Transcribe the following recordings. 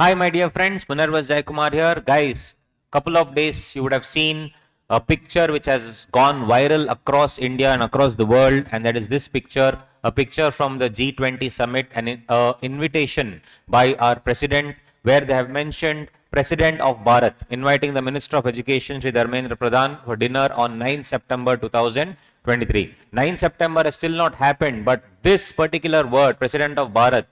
Hi, my dear friends. Punarvas Jayakumar here. Guys, couple of days you would have seen a picture which has gone viral across India and across the world, and that is this picture, a picture from the G20 summit, an invitation by our president, where they have mentioned President of Bharat, inviting the Minister of Education, Shri Dharmendra Pradhan, for dinner on 9 September 2023. 9 September has still not happened, but this particular word, President of Bharat,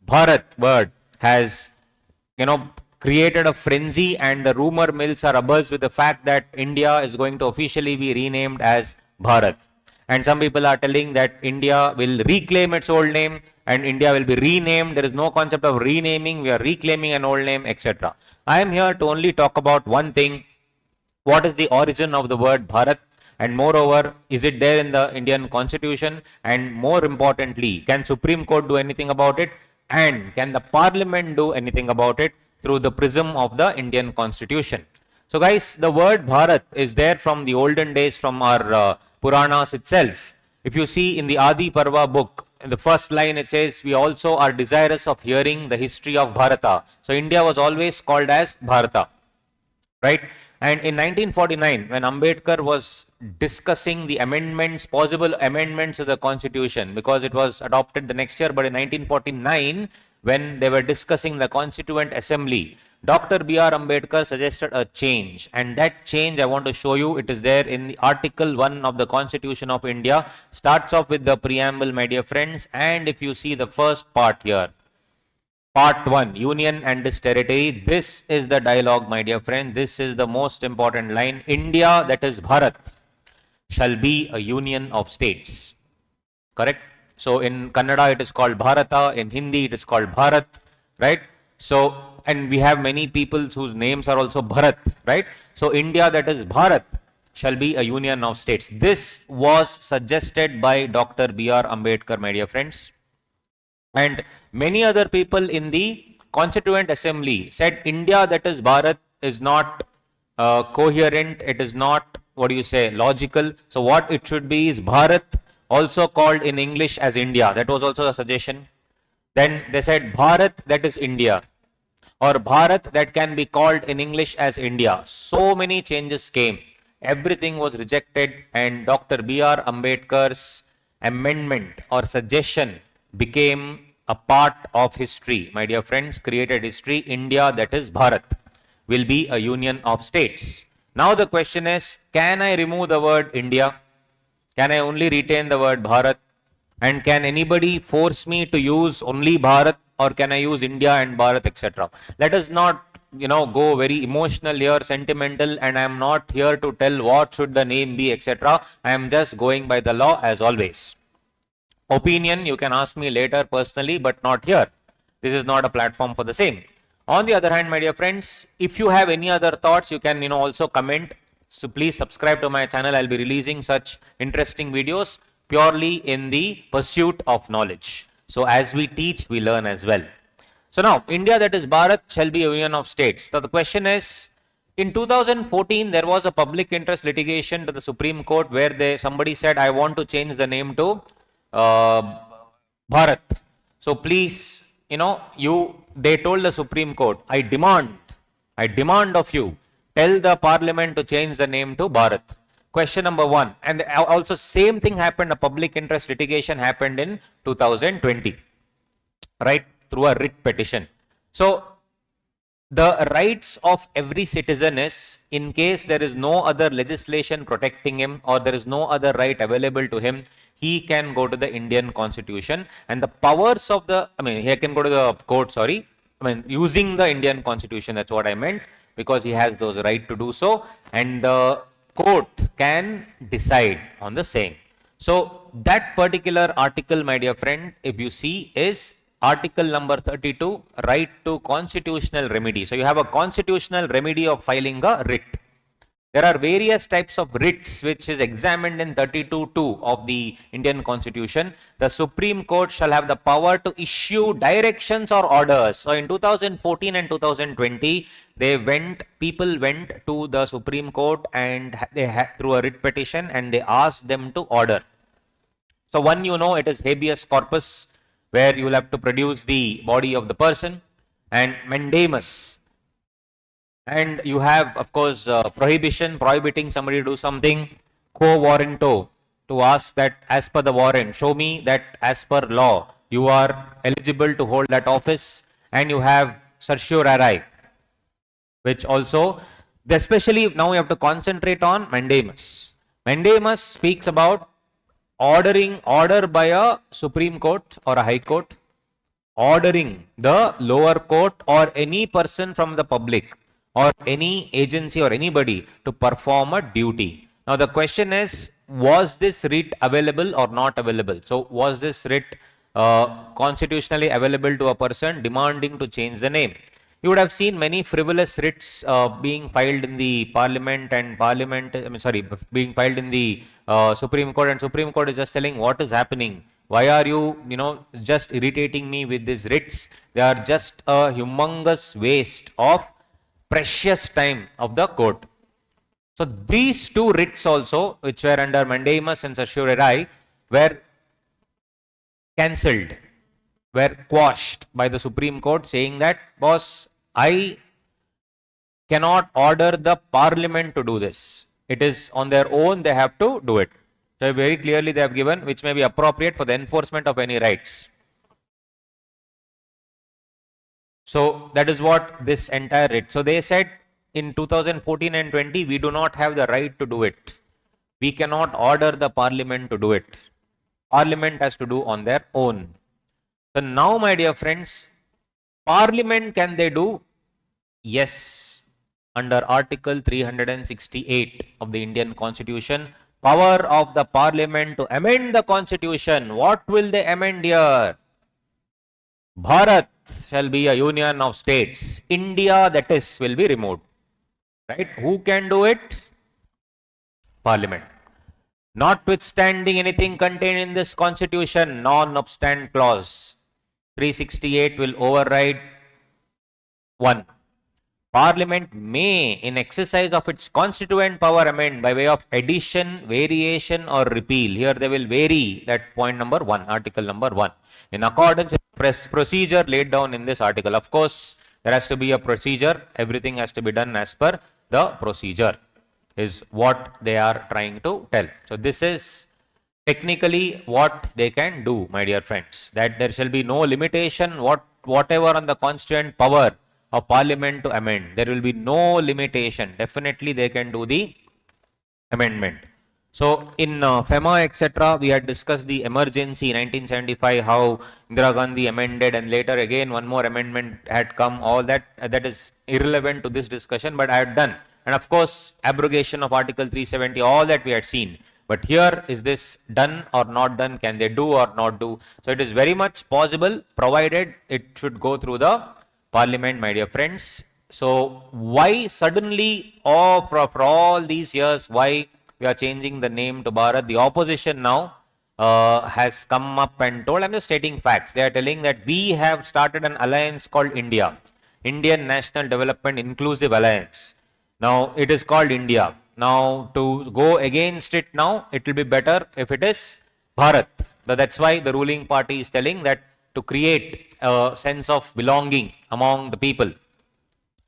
Bharat word, has created a frenzy, and the rumor mills are abuzz with the fact that India is going to officially be renamed as Bharat. And some people are telling that India will reclaim its old name and India will be renamed. There is no concept of renaming. We are reclaiming an old name, etc. I am here to only talk about one thing. What is the origin of the word Bharat? And moreover, is it there in the Indian constitution? And more importantly, can Supreme Court do anything about it? And can the Parliament do anything about it through the prism of the Indian constitution? So guys, the word Bharat is there from the olden days, from our Puranas itself. If you see in the Adi Parva book, in the first line it says, we also are desirous of hearing the history of Bharata. So India was always called as Bharata, right? And in 1949, when Ambedkar was discussing the amendments, possible amendments to the constitution, because it was adopted the next year, but in 1949, when they were discussing the Constituent Assembly, Dr. B.R. Ambedkar suggested a change, and that change I want to show you. It is there in the Article 1 of the Constitution of India. Starts off with the preamble, my dear friends, and if you see the first part here, Part 1, Union and its territory. This is the dialogue, my dear friend. This is the most important line. India, that is Bharat, shall be a union of states. Correct? So in Kannada it is called Bharata, in Hindi it is called Bharat, right? So, and we have many people whose names are also Bharat, right? So India, that is Bharat, shall be a union of states. This was suggested by Dr. B.R. Ambedkar, my dear friends. And many other people in the Constituent Assembly said India, that is Bharat, is not coherent, it is not, logical. So what it should be is Bharat, also called in English as India. That was also a suggestion. Then they said Bharat, that is India, or Bharat, that can be called in English as India. So many changes came. Everything was rejected, and Dr. B.R. Ambedkar's amendment or suggestion became a part of history, my dear friends, created history. India, that is Bharat, will be a union of states. Now the question is, can I remove the word India? Can I only retain the word Bharat? And can anybody force me to use only Bharat, or can I use India and Bharat, etc.? Let us not go very emotional here, sentimental, and I am not here to tell what should the name be, etc. I am just going by the law as always. Opinion, you can ask me later personally, but not here. This is not a platform for the same. On the other hand, my dear friends, if you have any other thoughts, you can also comment. So please subscribe to my channel. I'll be releasing such interesting videos purely in the pursuit of knowledge. So as we teach, we learn as well. So now, India, that is Bharat, shall be a union of states. So the question is, in 2014, there was a public interest litigation to the Supreme Court where somebody said, I want to change the name to Bharat. So please, they told the Supreme Court, I demand of you, tell the Parliament to change the name to Bharat. Question number 1. And also same thing happened, a public interest litigation happened in 2020, right, through a writ petition. So the rights of every citizen is, in case there is no other legislation protecting him or there is no other right available to him, he can go to the Indian Constitution, and the powers of he can go to the court, using the Indian Constitution, that's what I meant, because he has those right to do so, and the court can decide on the same. So that particular article, my dear friend, if you see, is Article number 32, right to constitutional remedy. So you have a constitutional remedy of filing a writ. There are various types of writs which is examined in 32(2) of the Indian Constitution. The Supreme Court shall have the power to issue directions or orders. So in 2014 and 2020, people went to the Supreme Court and through a writ petition, and they asked them to order. So one, it is habeas corpus, where you will have to produce the body of the person. and mandamus. And you have, of course, prohibition, prohibiting somebody to do something, quo warranto, to ask that as per the warrant, show me that as per law, you are eligible to hold that office, and you have certiorari, which also, especially now we have to concentrate on mandamus. Mandamus speaks about order by a Supreme Court or a High Court, ordering the lower court or any person from the public or any agency or anybody to perform a duty. Now the question is, was this writ available or not available? So was this writ constitutionally available to a person demanding to change the name? You would have seen many frivolous writs being filed in the being filed in the Supreme Court, and Supreme Court is just telling what is happening. Why are you, just irritating me with these writs? They are just a humongous waste of precious time of the court. So these two writs also, which were under mandamus and certiorari, were cancelled, were quashed by the Supreme Court, saying that, boss, I cannot order the Parliament to do this. It is on their own, they have to do it. So very clearly they have given, which may be appropriate for the enforcement of any rights. So that is what this entire writ. So they said in 2014 and 20, we do not have the right to do it. We cannot order the Parliament to do it. Parliament has to do on their own. So now, my dear friends, Parliament, can they do? Yes. Under Article 368 of the Indian Constitution, power of the Parliament to amend the Constitution. What will they amend here? Bharat shall be a union of states. India, that is, will be removed. Right? Who can do it? Parliament. Notwithstanding anything contained in this Constitution, non-obstant clause 368 will override 1. Parliament may, in exercise of its constituent power, amend by way of addition, variation or repeal. Here they will vary that point number 1, article number 1, in accordance with procedure laid down in this article. Of course, there has to be a procedure. Everything has to be done as per the procedure, is what they are trying to tell. So this is technically what they can do, my dear friends, that there shall be no limitation whatever on the constituent power of Parliament to amend. There will be no limitation. Definitely they can do the amendment. So in FEMA, etc., we had discussed the emergency 1975, how Indira Gandhi amended, and later again one more amendment had come. All that is irrelevant to this discussion, but I had done. And of course, abrogation of Article 370, all that we had seen. But here, is this done or not done? Can they do or not do? So it is very much possible, provided it should go through the Parliament, my dear friends. So why suddenly, for all these years, why we are changing the name to Bharat? The opposition now has come up and told, I'm just stating facts. They are telling that we have started an alliance called India, Indian National Development Inclusive Alliance. Now it is called India. Now to go against it now, it will be better if it is Bharat. So that's why the ruling party is telling that, to create a sense of belonging among the people.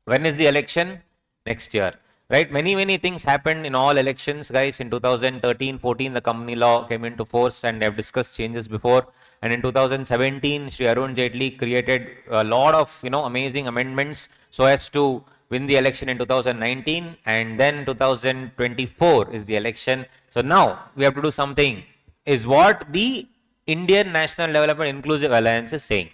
When is the election? Next year. Right? Many things happened in all elections, guys. In 2013-14, the company law came into force, and they have discussed changes before. And in 2017, Shri Arun Jaitley created a lot of amazing amendments so as to win the election in 2019, and then 2024 is the election. So now we have to do something, is what the Indian National Development Inclusive Alliance is saying.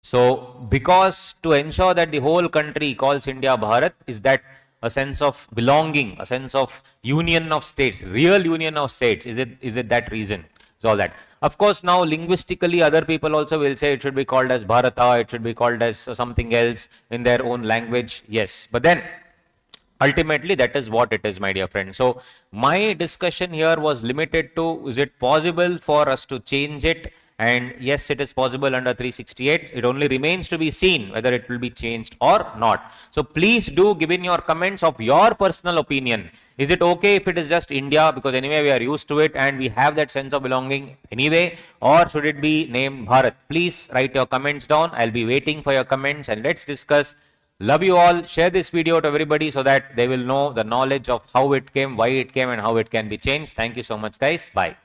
So because to ensure that the whole country calls India Bharat, is that a sense of belonging, a sense of union of states, real union of states. Is it that reason? It's all that. Of course, now linguistically, other people also will say it should be called as Bharata, it should be called as something else in their own language. Yes, but then ultimately that is what it is, my dear friend. So my discussion here was limited to, is it possible for us to change it And yes, it is possible under 368. It only remains to be seen whether it will be changed or not. So please do give in your comments of your personal opinion. Is it okay if it is just India, because anyway we are used to it and we have that sense of belonging anyway, or should it be named Bharat? Please write your comments down. I'll be waiting for your comments and let's discuss. Love you all. Share this video to everybody so that they will know the knowledge of how it came, why it came, and how it can be changed. Thank you so much, guys. Bye.